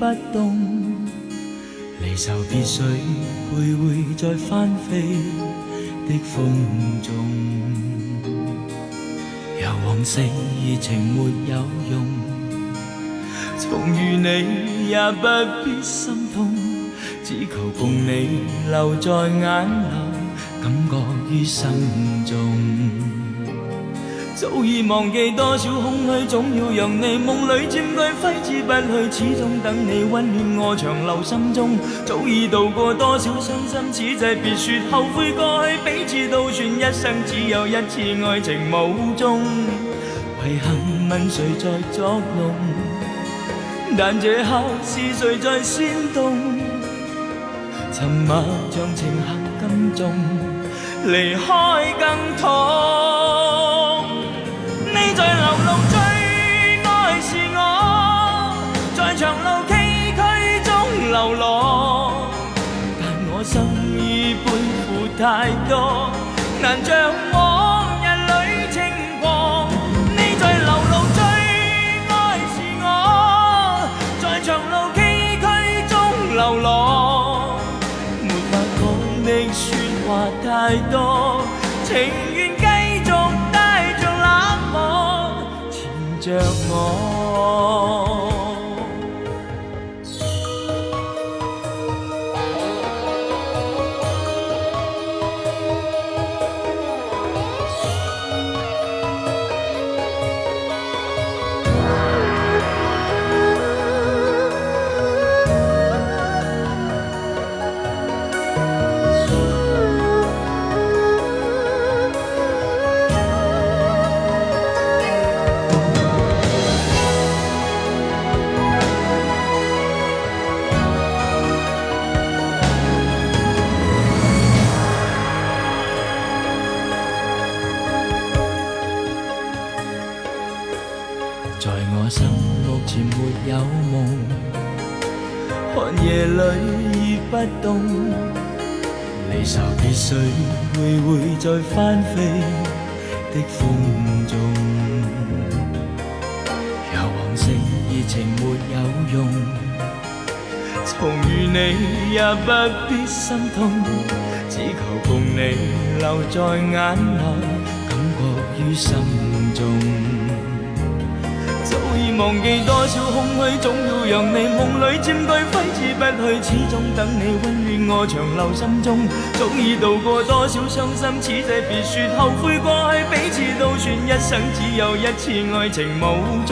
不動，離愁別緒，徘徊在翻飛的風中。由往昔熱情沒有用，重遇你也不必心痛，只求共你留在眼內，感覺於心中。早已忘記多少空虛，總要讓你夢裏佔據，揮之不去，始終等你溫暖我長留心中。早已渡過多少傷心，此際別說後悔過去，彼此都算一生只有一次愛情無蹤。遺憾問誰在作弄，但這刻是誰在煽動？沉默像情客甘重，離開更痛。你在流露最愛是我，在長路崎嶇中流浪，但我心已背負太多，難像往日裏情狂。你在流露最愛是我，在長路崎嶇中流浪，沒法講的説話太多，情願繼續帶着冷漠纏着我。在我心目前沒有夢，寒夜裏已不動，離愁別緒，徘徊在翻飛的風中。有往昔熱情沒有用，重遇你也不必心痛，只求共你留在眼內，感覺於心中。早已忘記多少空虛，總要讓你夢裏佔據，揮之不去，始終等你溫暖我長留心中。早已渡過多少傷心，此際別說後悔過去，彼此都算一生只有一次愛情無蹤。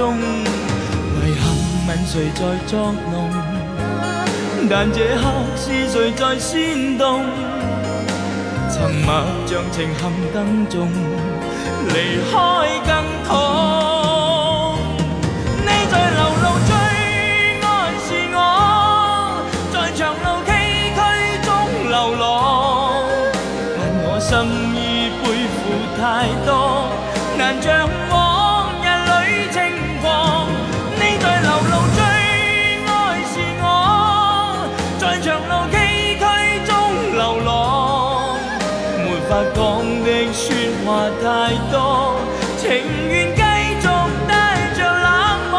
遺憾問誰在作弄，但這刻是誰在煽動？沉默像情陷更重，離開更痛。在流露最愛是我，在長路崎嶇中流浪，但我心已背負太多，難像往日裏情狂。你在流露最愛是我，在長路崎嶇中流浪，沒法講的説話太多，情願繼續帶着冷漠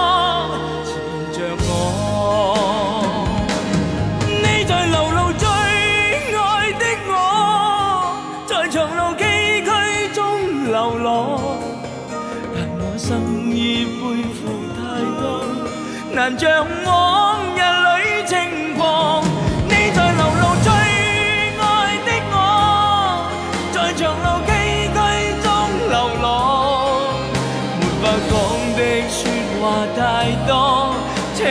流浪，但我心已背負太多，難像往日裏情狂。你在流露最愛的我，在長路崎嶇中流浪，沒法講的説話太多，情